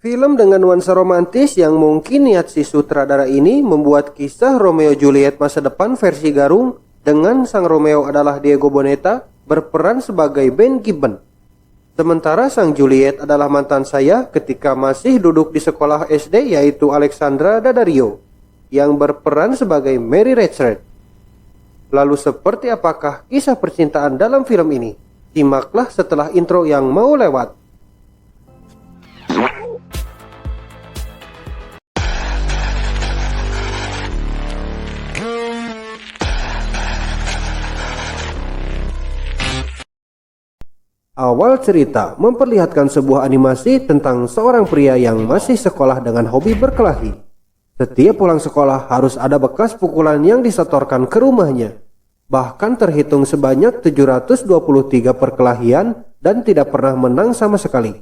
Film dengan nuansa romantis yang mungkin niat si sutradara ini membuat kisah Romeo Juliet masa depan versi Garung dengan sang Romeo adalah Diego Boneta berperan sebagai Ben Gibbon. Sementara sang Juliet adalah mantan saya ketika masih duduk di sekolah SD yaitu Alexandra Daddario yang berperan sebagai Mary Redthwaite. Lalu seperti apakah kisah percintaan dalam film ini? Simaklah setelah intro yang mau lewat. Awal cerita memperlihatkan sebuah animasi tentang seorang pria yang masih sekolah dengan hobi berkelahi. Setiap pulang sekolah harus ada bekas pukulan yang disetorkan ke rumahnya. Bahkan terhitung sebanyak 723 perkelahian dan tidak pernah menang sama sekali.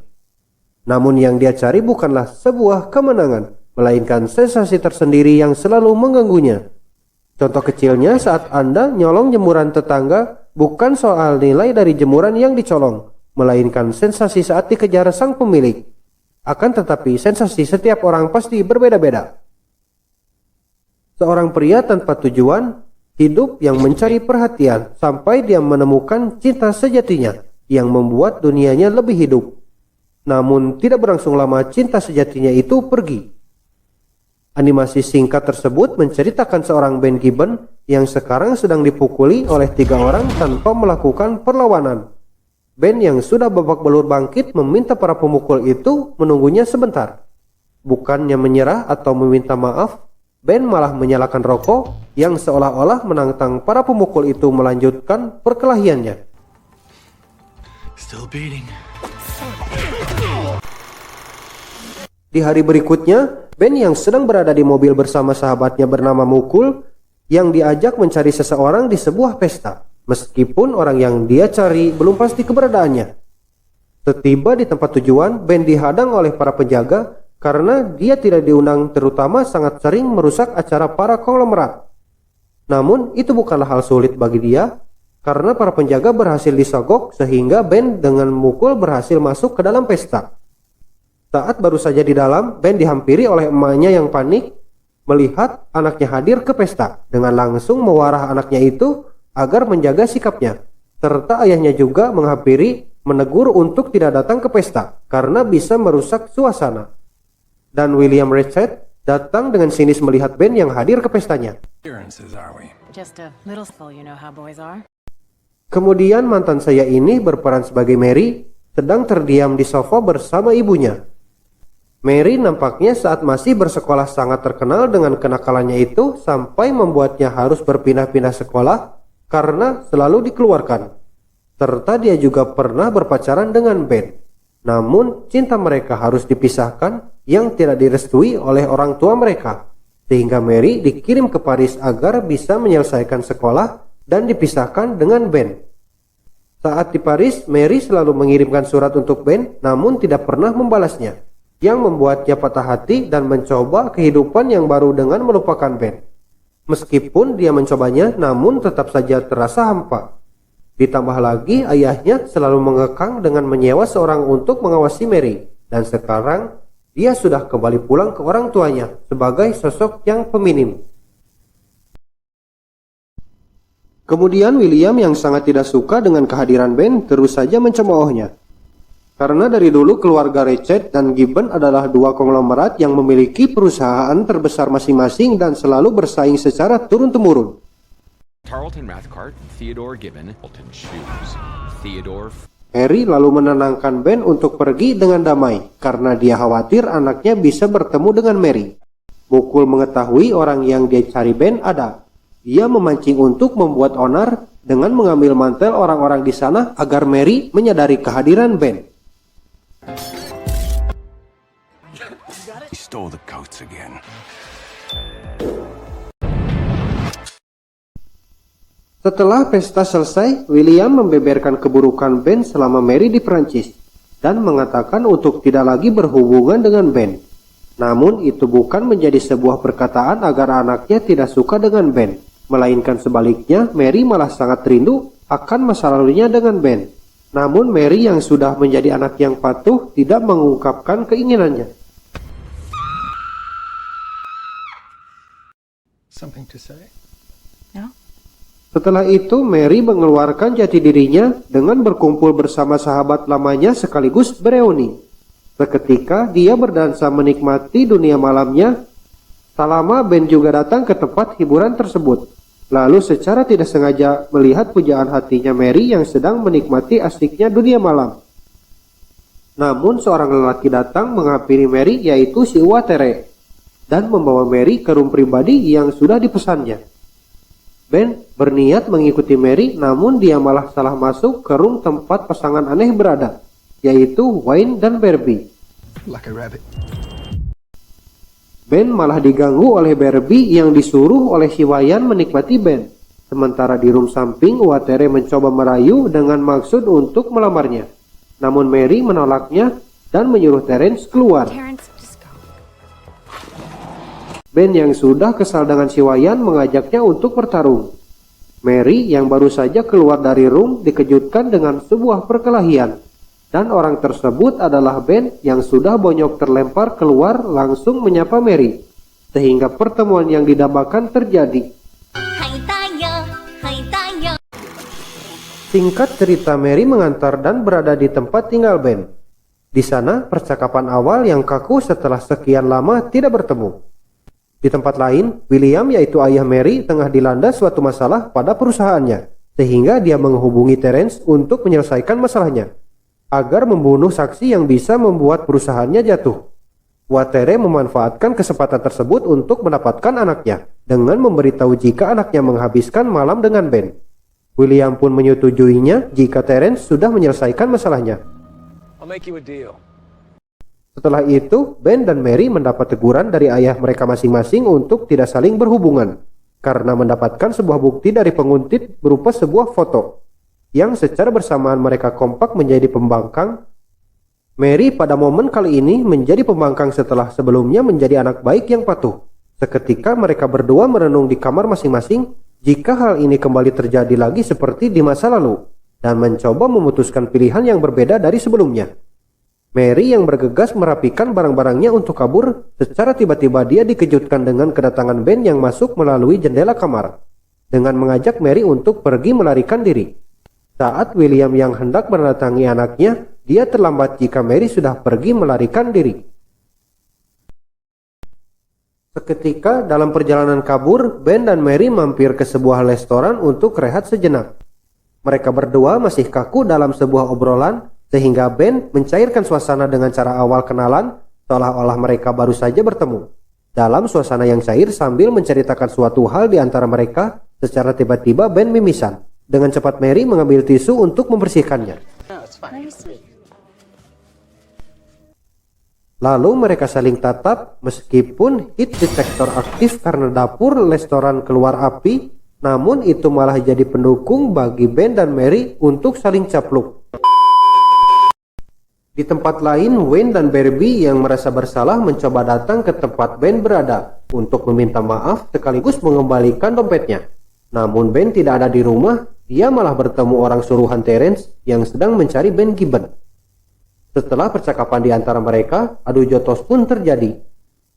Namun yang dia cari bukanlah sebuah kemenangan, melainkan sensasi tersendiri yang selalu mengganggunya. Contoh kecilnya saat Anda nyolong jemuran tetangga, bukan soal nilai dari jemuran yang dicolong, melainkan sensasi saat dikejar sang pemilik. Akan tetapi sensasi setiap orang pasti berbeda-beda. Seorang pria tanpa tujuan, hidup yang mencari perhatian sampai dia menemukan cinta sejatinya yang membuat dunianya lebih hidup. Namun tidak berlangsung lama cinta sejatinya itu pergi. Animasi singkat tersebut menceritakan seorang Ben Gibbon yang sekarang sedang dipukuli oleh 3 orang tanpa melakukan perlawanan. Ben yang sudah babak belur bangkit meminta para pemukul itu menunggunya sebentar. Bukannya menyerah atau meminta maaf, Ben malah menyalakan rokok yang seolah-olah menantang para pemukul itu melanjutkan perkelahiannya. Still beating. Di hari berikutnya, Ben yang sedang berada di mobil bersama sahabatnya bernama Mukul yang diajak mencari seseorang di sebuah pesta, meskipun orang yang dia cari belum pasti keberadaannya. Setiba di tempat tujuan, Ben dihadang oleh para penjaga karena dia tidak diundang, terutama sangat sering merusak acara para konglomerat. Namun itu bukanlah hal sulit bagi dia karena para penjaga berhasil disogok sehingga Ben dengan Mukul berhasil masuk ke dalam pesta. Saat baru saja di dalam, Ben dihampiri oleh emaknya yang panik melihat anaknya hadir ke pesta dengan langsung mewarah anaknya itu agar menjaga sikapnya. Serta ayahnya juga menghampiri menegur untuk tidak datang ke pesta karena bisa merusak suasana. Dan William Redthwaite datang dengan sinis melihat Ben yang hadir ke pestanya. Kemudian mantan saya ini berperan sebagai Mary sedang terdiam di sofa bersama ibunya. Mary nampaknya saat masih bersekolah sangat terkenal dengan kenakalannya itu sampai membuatnya harus berpindah-pindah sekolah karena selalu dikeluarkan. Serta dia juga pernah berpacaran dengan Ben. Namun cinta mereka harus dipisahkan yang tidak direstui oleh orang tua mereka. Sehingga Mary dikirim ke Paris agar bisa menyelesaikan sekolah dan dipisahkan dengan Ben. Saat di Paris, Mary selalu mengirimkan surat untuk Ben namun tidak pernah membalasnya, yang membuatnya patah hati dan mencoba kehidupan yang baru dengan melupakan Ben. Meskipun dia mencobanya, namun tetap saja terasa hampa. Ditambah lagi ayahnya selalu mengekang dengan menyewa seorang untuk mengawasi Mary, dan sekarang dia sudah kembali pulang ke orang tuanya sebagai sosok yang feminim. Kemudian William yang sangat tidak suka dengan kehadiran Ben terus saja mencemoohnya. Karena dari dulu keluarga Redthwaite dan Gibbon adalah 2 konglomerat yang memiliki perusahaan terbesar masing-masing dan selalu bersaing secara turun-temurun. Harry lalu menenangkan Ben untuk pergi dengan damai karena dia khawatir anaknya bisa bertemu dengan Mary. Mukul mengetahui orang yang dia cari Ben ada. Dia memancing untuk membuat onar dengan mengambil mantel orang-orang di sana agar Mary menyadari kehadiran Ben. He stole the coats again. Setelah pesta selesai, William membeberkan keburukan Ben selama Mary di Prancis dan mengatakan untuk tidak lagi berhubungan dengan Ben. Namun itu bukan menjadi sebuah perkataan agar anaknya tidak suka dengan Ben, melainkan sebaliknya Mary malah sangat rindu akan masa lalunya dengan Ben. Namun Mary yang sudah menjadi anak yang patuh tidak mengungkapkan keinginannya. Something to say? No? Setelah itu, Mary mengeluarkan jati dirinya dengan berkumpul bersama sahabat lamanya sekaligus bereuni. Seketika dia berdansa menikmati dunia malamnya. Tak lama Ben juga datang ke tempat hiburan tersebut. Lalu secara tidak sengaja melihat pujaan hatinya Mary yang sedang menikmati asiknya dunia malam. Namun seorang lelaki datang menghampiri Mary, yaitu si Watere, dan membawa Mary ke room pribadi yang sudah dipesannya. Ben berniat mengikuti Mary, namun dia malah salah masuk ke room tempat pasangan aneh berada, yaitu Wayne dan Barbie. Like a rabbit. Ben malah diganggu oleh Barbie yang disuruh oleh si Wayan menikmati Ben. Sementara di room samping, Watere mencoba merayu dengan maksud untuk melamarnya. Namun Mary menolaknya dan menyuruh Terence keluar. Terrence, just go. Ben yang sudah kesal dengan si Wayan mengajaknya untuk bertarung. Mary yang baru saja keluar dari room dikejutkan dengan sebuah perkelahian. Dan orang tersebut adalah Ben yang sudah bonyok terlempar keluar langsung menyapa Mary. Sehingga pertemuan yang didambakan terjadi. Singkat cerita, Mary mengantar dan berada di tempat tinggal Ben. Di sana percakapan awal yang kaku setelah sekian lama tidak bertemu. Di tempat lain, William yaitu ayah Mary tengah dilanda suatu masalah pada perusahaannya. Sehingga dia menghubungi Terence untuk menyelesaikan masalahnya. Agar membunuh saksi yang bisa membuat perusahaannya jatuh. Watere memanfaatkan kesempatan tersebut untuk mendapatkan anaknya dengan memberitahu jika anaknya menghabiskan malam dengan Ben. William pun menyetujuinya jika Terence sudah menyelesaikan masalahnya. I'll make you a deal. Setelah itu, Ben dan Mary mendapat teguran dari ayah mereka masing-masing untuk tidak saling berhubungan karena mendapatkan sebuah bukti dari penguntit berupa sebuah foto yang secara bersamaan mereka kompak menjadi pembangkang. Mary pada momen kali ini menjadi pembangkang setelah sebelumnya menjadi anak baik yang patuh. Seketika mereka berdua merenung di kamar masing-masing jika hal ini kembali terjadi lagi seperti di masa lalu dan mencoba memutuskan pilihan yang berbeda dari sebelumnya. Mary yang bergegas merapikan barang-barangnya untuk kabur, secara tiba-tiba dia dikejutkan dengan kedatangan Ben yang masuk melalui jendela kamar dengan mengajak Mary untuk pergi melarikan diri. Saat William yang hendak mendatangi anaknya, dia terlambat jika Mary sudah pergi melarikan diri. Seketika dalam perjalanan kabur, Ben dan Mary mampir ke sebuah restoran untuk rehat sejenak. Mereka berdua masih kaku dalam sebuah obrolan, sehingga Ben mencairkan suasana dengan cara awal kenalan, seolah-olah mereka baru saja bertemu. Dalam suasana yang cair sambil menceritakan suatu hal di antara mereka, secara tiba-tiba Ben mimisan. Dengan cepat Mary mengambil tisu untuk membersihkannya. Lalu mereka saling tatap meskipun heat detector aktif karena dapur restoran keluar api, namun itu malah jadi pendukung bagi Ben dan Mary untuk saling capluk. Di tempat lain, Wayne dan Barbie yang merasa bersalah mencoba datang ke tempat Ben berada untuk meminta maaf sekaligus mengembalikan dompetnya. Namun Ben tidak ada di rumah, dia malah bertemu orang suruhan Terence yang sedang mencari Ben Gibbon. Setelah percakapan di antara mereka, adu jotos pun terjadi.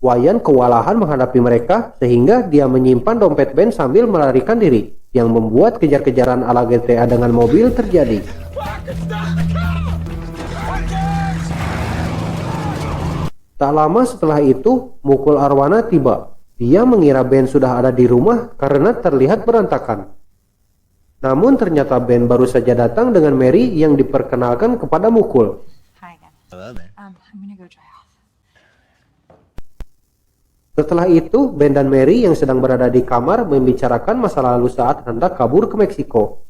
Wayan kewalahan menghadapi mereka sehingga dia menyimpan dompet Ben sambil melarikan diri, yang membuat kejar-kejaran ala GTA dengan mobil terjadi. Tak lama setelah itu, Mukul Arwana tiba. Dia mengira Ben sudah ada di rumah karena terlihat berantakan. Namun ternyata Ben baru saja datang dengan Mary yang diperkenalkan kepada Mukul. Hi again. Hello there. I'm gonna go dry off. Setelah itu, Ben dan Mary yang sedang berada di kamar membicarakan masa lalu saat hendak kabur ke Meksiko.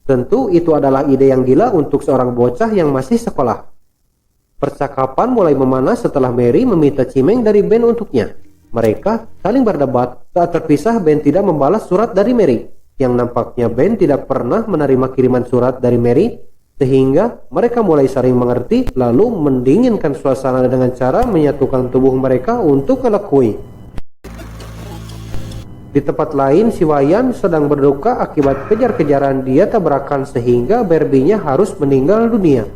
Tentu itu adalah ide yang gila untuk seorang bocah yang masih sekolah. Percakapan mulai memanas setelah Mary meminta cimeng dari Ben untuknya. Mereka saling berdebat saat terpisah. Ben tidak membalas surat dari Mary, yang nampaknya Ben tidak pernah menerima kiriman surat dari Mary, sehingga mereka mulai saling mengerti lalu mendinginkan suasana dengan cara menyatukan tubuh mereka untuk melekui. Di tempat lain, si Wayan sedang berduka akibat kejar-kejaran dia tabrakan sehingga Barbie-nya harus meninggal dunia.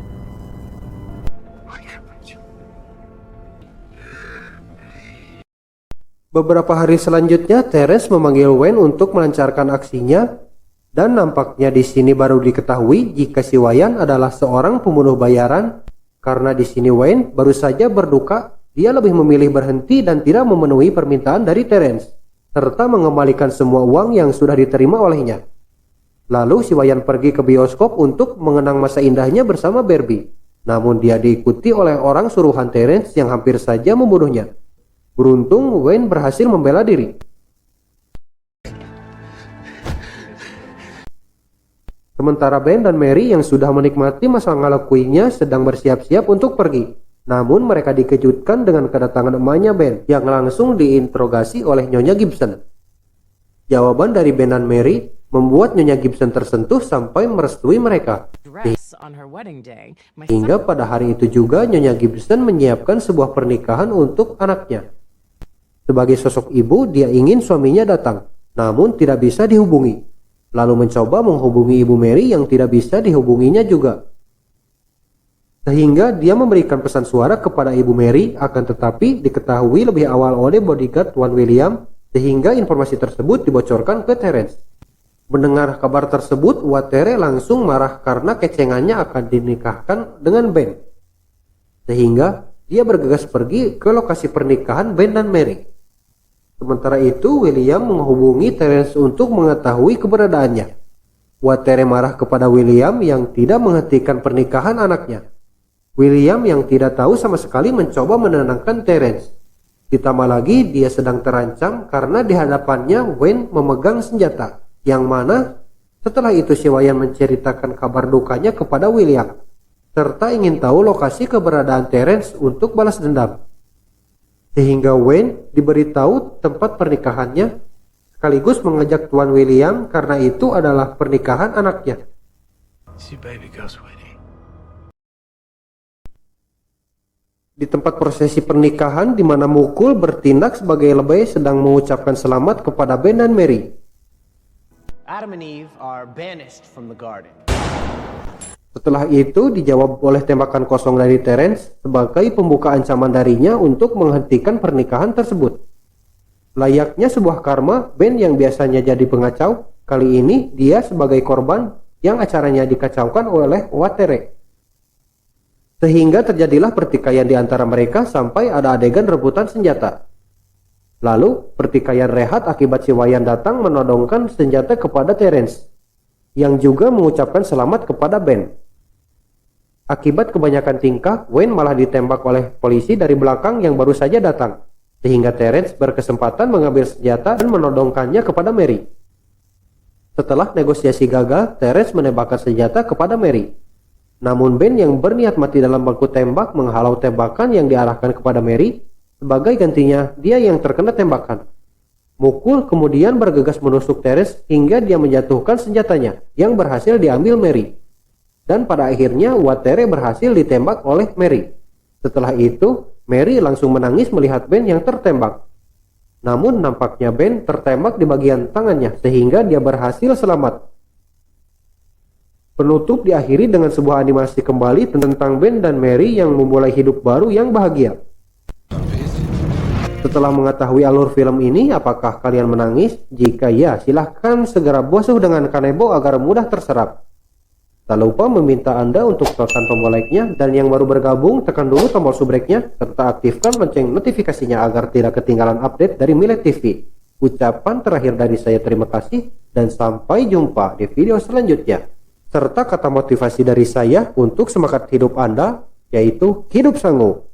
Beberapa hari selanjutnya, Terence memanggil Wayne untuk melancarkan aksinya, dan nampaknya di sini baru diketahui jika si Wayan adalah seorang pembunuh bayaran, karena di sini Wayne baru saja berduka, dia lebih memilih berhenti dan tidak memenuhi permintaan dari Terence, serta mengembalikan semua uang yang sudah diterima olehnya. Lalu si Wayan pergi ke bioskop untuk mengenang masa indahnya bersama Barbie, namun dia diikuti oleh orang suruhan Terence yang hampir saja membunuhnya. Beruntung Wayne berhasil membela diri. Sementara Ben dan Mary yang sudah menikmati masa ngalah kuingnya sedang bersiap-siap untuk pergi. Namun mereka dikejutkan dengan kedatangan emaknya Ben yang langsung diinterogasi oleh Nyonya Gibson. Jawaban dari Ben dan Mary membuat Nyonya Gibson tersentuh sampai merestui mereka. Hingga pada hari itu juga Nyonya Gibson menyiapkan sebuah pernikahan untuk anaknya. Sebagai sosok ibu, dia ingin suaminya datang, namun tidak bisa dihubungi. Lalu mencoba menghubungi Ibu Mary yang tidak bisa dihubunginya juga. Sehingga dia memberikan pesan suara kepada Ibu Mary, akan tetapi diketahui lebih awal oleh bodyguard Tuan William, sehingga informasi tersebut dibocorkan ke Terence. Mendengar kabar tersebut, Watere langsung marah karena kecengannya akan dinikahkan dengan Ben. Sehingga dia bergegas pergi ke lokasi pernikahan Ben dan Mary. Sementara itu, William menghubungi Terence untuk mengetahui keberadaannya. Watere marah kepada William yang tidak menghentikan pernikahan anaknya. William yang tidak tahu sama sekali mencoba menenangkan Terence. Ditambah lagi dia sedang terancam karena di hadapannya Wayne memegang senjata, yang mana setelah itu si Wayan menceritakan kabar dukanya kepada William, serta ingin tahu lokasi keberadaan Terence untuk balas dendam. Sehingga Wayne diberitahu tempat pernikahannya, sekaligus mengajak Tuan William karena itu adalah pernikahan anaknya. Di tempat prosesi pernikahan di mana Mukul bertindak sebagai lebay sedang mengucapkan selamat kepada Ben dan Mary. Adam and Eve are banished from the garden. Setelah itu dijawab oleh tembakan kosong dari Terence sebagai pembuka ancaman darinya untuk menghentikan pernikahan tersebut. Layaknya sebuah karma, Ben yang biasanya jadi pengacau, kali ini dia sebagai korban yang acaranya dikacaukan oleh Watere. Sehingga terjadilah pertikaian di antara mereka sampai ada adegan rebutan senjata. Lalu pertikaian rehat akibat si Wayan datang menodongkan senjata kepada Terence, yang juga mengucapkan selamat kepada Ben. Akibat kebanyakan tingkah, Wayne malah ditembak oleh polisi dari belakang yang baru saja datang, sehingga Terence berkesempatan mengambil senjata dan menodongkannya kepada Mary. Setelah negosiasi gagal, Terence menembakkan senjata kepada Mary. Namun Ben yang berniat mati dalam baku tembak menghalau tembakan yang diarahkan kepada Mary. Sebagai gantinya, dia yang terkena tembakan. Mukul kemudian bergegas menusuk Terence hingga dia menjatuhkan senjatanya yang berhasil diambil Mary. Dan pada akhirnya Watere berhasil ditembak oleh Mary. Setelah itu, Mary langsung menangis melihat Ben yang tertembak. Namun nampaknya Ben tertembak di bagian tangannya sehingga dia berhasil selamat. Penutup diakhiri dengan sebuah animasi kembali tentang Ben dan Mary yang memulai hidup baru yang bahagia. Setelah mengetahui alur film ini, apakah kalian menangis? Jika ya, silahkan segera basuh dengan kanebo agar mudah terserap. Tak lupa meminta Anda untuk tekan tombol like-nya, dan yang baru bergabung tekan dulu tombol subrek-nya serta aktifkan lonceng notifikasinya agar tidak ketinggalan update dari Milet TV. Ucapan terakhir dari saya terima kasih dan sampai jumpa di video selanjutnya. Serta kata motivasi dari saya untuk semangat hidup Anda, yaitu hidup sanggup.